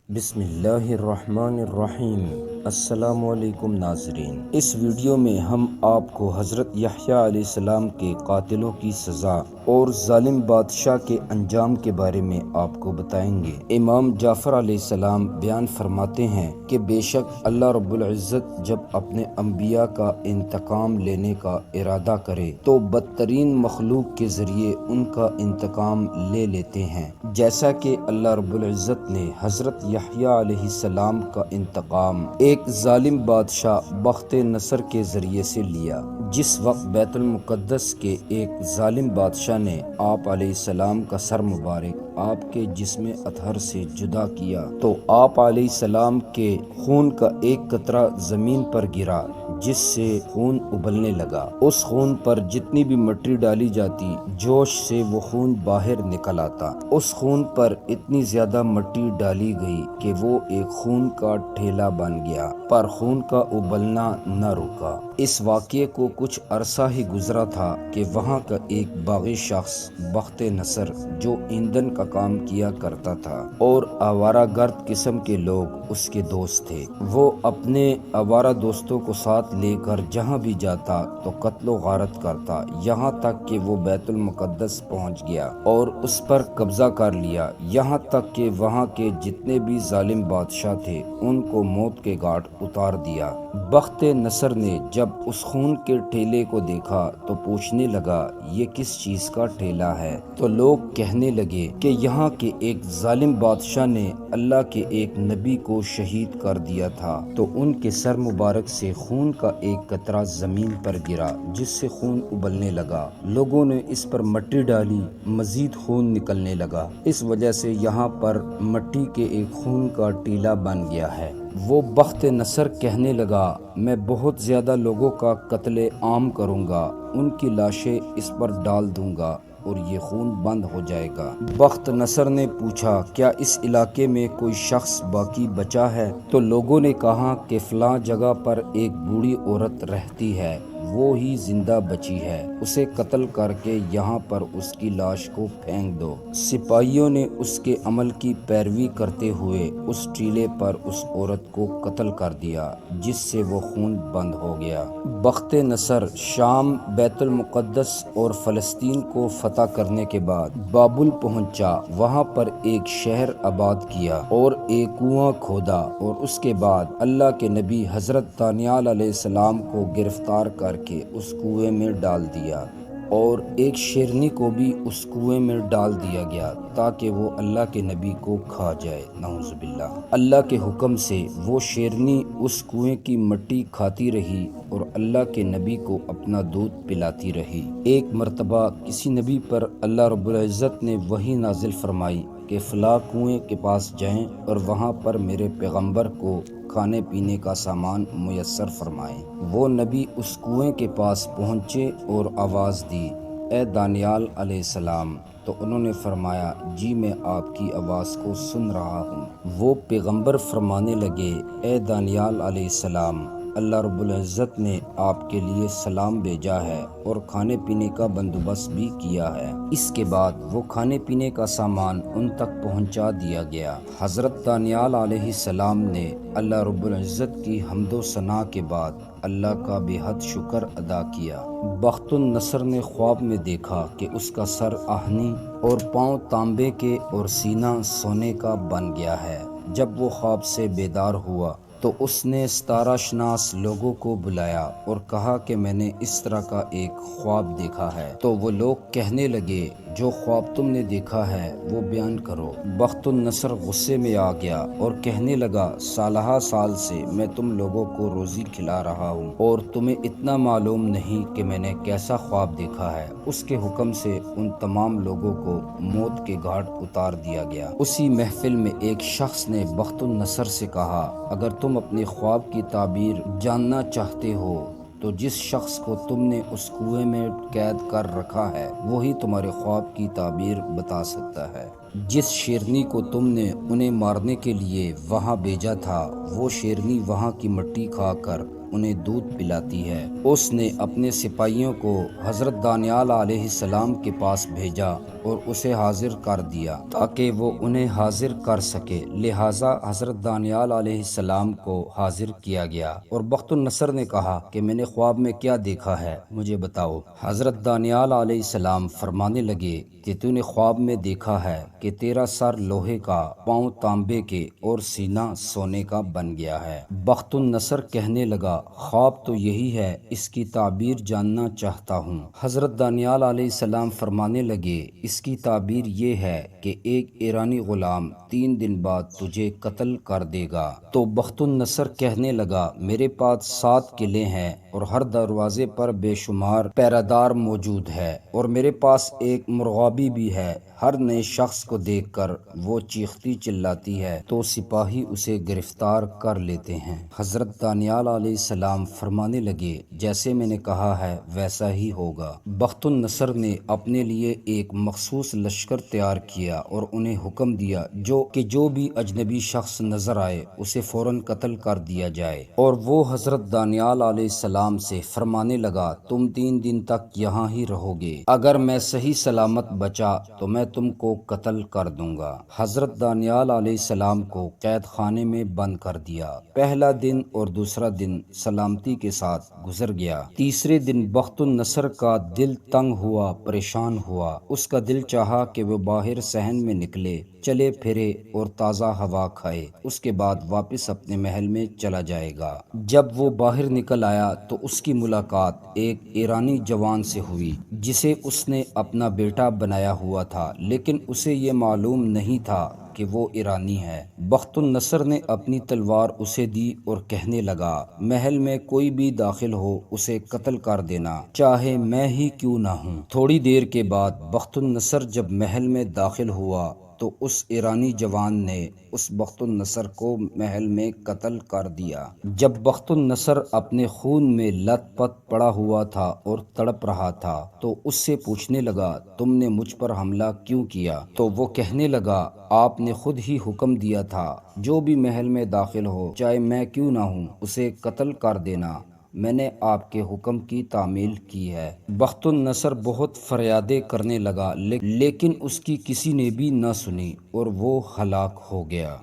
بسم اللہ الرحمن الرحیم۔ السلام علیکم ناظرین، اس ویڈیو میں ہم آپ کو حضرت یحییٰ علیہ السلام کے قاتلوں کی سزا اور ظالم بادشاہ کے انجام کے بارے میں آپ کو بتائیں گے۔ امام جعفر علیہ السلام بیان فرماتے ہیں کہ بے شک اللہ رب العزت جب اپنے انبیاء کا انتقام لینے کا ارادہ کرے تو بدترین مخلوق کے ذریعے ان کا انتقام لے لیتے ہیں، جیسا کہ اللہ رب العزت نے حضرت یحییٰ علیہ السلام کا انتقام ایک ظالم بادشاہ بخت نصر کے ذریعے سے لیا۔ جس وقت بیت المقدس کے ایک ظالم بادشاہ نے آپ علیہ السلام کا سر مبارک آپ کے جسم اطہر سے جدا کیا تو آپ علیہ السلام کے خون کا ایک قطرہ زمین پر گرا، جس سے خون ابلنے لگا۔ اس خون پر جتنی بھی مٹی ڈالی جاتی، جوش سے وہ خون باہر نکل آتا۔ اس خون پر اتنی زیادہ مٹی ڈالی گئی کہ وہ ایک خون کا ٹھیلا بن گیا، پر خون کا ابلنا نہ رکا۔ اس واقعے کو کچھ عرصہ ہی گزرا تھا کہ وہاں کا ایک باغی شخص بخت نصر، جو ایندھن کا کام کیا کرتا تھا اور آوارہ گرد قسم کے لوگ اس کے دوست تھے، وہ اپنے آوارہ دوستوں کو ساتھ لے کر جہاں بھی جاتا تو قتل و غارت کرتا، یہاں تک کہ وہ بیت المقدس پہنچ گیا اور اس پر قبضہ کر لیا، یہاں تک کہ وہاں کے جتنے بھی ظالم بادشاہ تھے ان کو موت کے گھاٹ اتار دیا۔ بخت نصر نے جب اس خون کے ٹھیلے کو دیکھا تو پوچھنے لگا، یہ کس چیز کا ٹھیلا ہے؟ تو لوگ کہنے لگے کہ یہاں کے ایک ظالم بادشاہ نے اللہ کے ایک نبی کو شہید کر دیا تھا، تو ان کے سر مبارک سے خون کا ایک قطرہ زمین پر گرا، جس سے خون ابلنے لگا۔ لوگوں نے اس پر مٹی ڈالی، مزید خون نکلنے لگا، اس وجہ سے یہاں پر مٹی کے ایک خون کا ٹیلا بن گیا ہے۔ وہ بخت نصر کہنے لگا، میں بہت زیادہ لوگوں کا قتل عام کروں گا، ان کی لاشیں اس پر ڈال دوں گا اور یہ خون بند ہو جائے گا۔ بخت نصر نے پوچھا، کیا اس علاقے میں کوئی شخص باقی بچا ہے؟ تو لوگوں نے کہا کہ فلاں جگہ پر ایک بوڑھی عورت رہتی ہے، وہ ہی زندہ بچی ہے، اسے قتل کر کے یہاں پر اس کی لاش کو پھینک دو۔ سپاہیوں نے اس کے عمل کی پیروی کرتے ہوئے اس ٹیلے پر اس عورت کو قتل کر دیا، جس سے وہ خون بند ہو گیا۔ بخت نصر شام، بیت المقدس اور فلسطین کو فتح کرنے کے بعد بابل پہنچا، وہاں پر ایک شہر آباد کیا اور ایک کنواں کھودا، اور اس کے بعد اللہ کے نبی حضرت دانیال علیہ السلام کو گرفتار کر کے اس کنویں میں ڈال دیا، اور ایک شیرنی کو بھی اس کنویں میں ڈال دیا گیا تاکہ وہ اللہ کے نبی کو کھا جائے، نعوذ باللہ۔ اللہ کے حکم سے وہ شیرنی اس کنویں کی مٹی کھاتی رہی اور اللہ کے نبی کو اپنا دودھ پلاتی رہی۔ ایک مرتبہ کسی نبی پر اللہ رب العزت نے وحی نازل فرمائی کہ فلاں کنویں کے پاس جائیں اور وہاں پر میرے پیغمبر کو کھانے پینے کا سامان میسر فرمائیں۔ وہ نبی اس کنویں کے پاس پہنچے اور آواز دی، اے دانیال علیہ السلام، تو انہوں نے فرمایا، جی میں آپ کی آواز کو سن رہا ہوں۔ وہ پیغمبر فرمانے لگے، اے دانیال علیہ السلام، اللہ رب العزت نے آپ کے لیے سلام بھیجا ہے اور کھانے پینے کا بندوبست بھی کیا ہے۔ اس کے بعد وہ کھانے پینے کا سامان ان تک پہنچا دیا گیا۔ حضرت دانیال علیہ السلام نے اللہ رب العزت کی حمد و ثنا کے بعد اللہ کا بے حد شکر ادا کیا۔ بخت النصر نے خواب میں دیکھا کہ اس کا سر آہنی اور پاؤں تانبے کے اور سینہ سونے کا بن گیا ہے۔ جب وہ خواب سے بیدار ہوا تو اس نے ستارہ شناس لوگوں کو بلایا اور کہا کہ میں نے اس طرح کا ایک خواب دیکھا ہے۔ تو وہ لوگ کہنے لگے، جو خواب تم نے دیکھا ہے وہ بیان کرو۔ بخت النصر غصے میں آ گیا اور کہنے لگا، سالہ سال سے میں تم لوگوں کو روزی کھلا رہا ہوں اور تمہیں اتنا معلوم نہیں کہ میں نے کیسا خواب دیکھا ہے۔ اس کے حکم سے ان تمام لوگوں کو موت کے گھاٹ اتار دیا گیا۔ اسی محفل میں ایک شخص نے بخت النصر سے کہا، اگر تم اپنے خواب کی تعبیر جاننا چاہتے ہو تو جس شخص کو تم نے اس کنویں میں قید کر رکھا ہے وہی تمہارے خواب کی تعبیر بتا سکتا ہے۔ جس شیرنی کو تم نے انہیں مارنے کے لیے وہاں بھیجا تھا وہ شیرنی وہاں کی مٹی کھا کر انہیں دودھ پلاتی ہے۔ اس نے اپنے سپاہیوں کو حضرت دانیال علیہ السلام کے پاس بھیجا اور اسے حاضر کر دیا تاکہ وہ انہیں حاضر کر سکے، لہٰذا حضرت دانیال علیہ السلام کو حاضر کیا گیا اور بخت النصر نے کہا کہ میں نے خواب میں کیا دیکھا ہے مجھے بتاؤ۔ حضرت دانیال علیہ السلام فرمانے لگے کہ تو نے خواب میں دیکھا ہے کہ تیرا سر لوہے کا، پاؤں تانبے کے اور سینہ سونے کا بن گیا ہے۔ بخت النصر کہنے لگا خواب تو یہی ہے، اس کی تعبیر جاننا چاہتا ہوں۔ حضرت دانیال علیہ السلام فرمانے لگے اس کی تعبیر یہ ہے کہ ایک ایرانی غلام 3 دن بعد تجھے قتل کر دے گا۔ تو بخت النصر کہنے لگا میرے پاس 7 قلعے ہیں اور ہر دروازے پر بے شمار پہرےدار موجود ہے، اور میرے پاس ایک مرغابی بھی ہے۔ ہر نئے شخص کو دیکھ کر وہ چیختی چلاتی ہے تو سپاہی اسے گرفتار کر لیتے ہیں۔ حضرت دانیال علیہ السلام فرمانے لگے جیسے میں نے کہا ہے ویسا ہی ہوگا۔ بخت النصر نے اپنے لیے ایک مخصوص لشکر تیار کیا اور انہیں حکم دیا جو بھی اجنبی شخص نظر آئے اسے فوراً قتل کر دیا جائے، اور وہ حضرت دانیال علیہ السلام سے فرمانے لگا تم 3 دن تک یہاں ہی رہو گے، اگر میں صحیح سلامت بچا تو میں تم کو قتل کر دوں گا۔ حضرت دانیال علیہ السلام کو قید خانے میں بند کر دیا۔ پہلا دن اور دوسرا دن سلامتی کے ساتھ گزر گیا۔ تیسرے دن بخت النصر کا دل تنگ ہوا، پریشان ہوا۔ اس کا دل چاہا کہ وہ باہر صحن میں نکلے، چلے پھرے اور تازہ ہوا کھائے، اس کے بعد واپس اپنے محل میں چلا جائے گا۔ جب وہ باہر نکل آیا تو اس کی ملاقات ایک ایرانی جوان سے ہوئی جسے اس نے اپنا بیٹا بنایا ہوا تھا، لیکن اسے یہ معلوم نہیں تھا کہ وہ ایرانی ہے۔ بخت النصر نے اپنی تلوار اسے دی اور کہنے لگا محل میں کوئی بھی داخل ہو اسے قتل کر دینا، چاہے میں ہی کیوں نہ ہوں۔ تھوڑی دیر کے بعد بخت النصر جب محل میں داخل ہوا تو اس ایرانی جوان نے اس بخت النصر کو محل میں قتل کر دیا۔ جب بخت النصر اپنے خون میں لت پت پڑا ہوا تھا اور تڑپ رہا تھا تو اس سے پوچھنے لگا تم نے مجھ پر حملہ کیوں کیا؟ تو وہ کہنے لگا آپ نے خود ہی حکم دیا تھا جو بھی محل میں داخل ہو چاہے میں کیوں نہ ہوں اسے قتل کر دینا، میں نے آپ کے حکم کی تعمیل کی ہے۔ بخت النصر بہت فریادیں کرنے لگا لیکن اس کی کسی نے بھی نہ سنی اور وہ ہلاک ہو گیا۔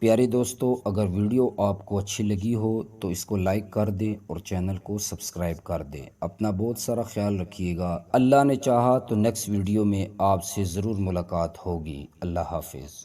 پیارے دوستو، اگر ویڈیو آپ کو اچھی لگی ہو تو اس کو لائک کر دیں اور چینل کو سبسکرائب کر دیں۔ اپنا بہت سارا خیال رکھیے گا۔ اللہ نے چاہا تو نیکسٹ ویڈیو میں آپ سے ضرور ملاقات ہوگی۔ اللہ حافظ۔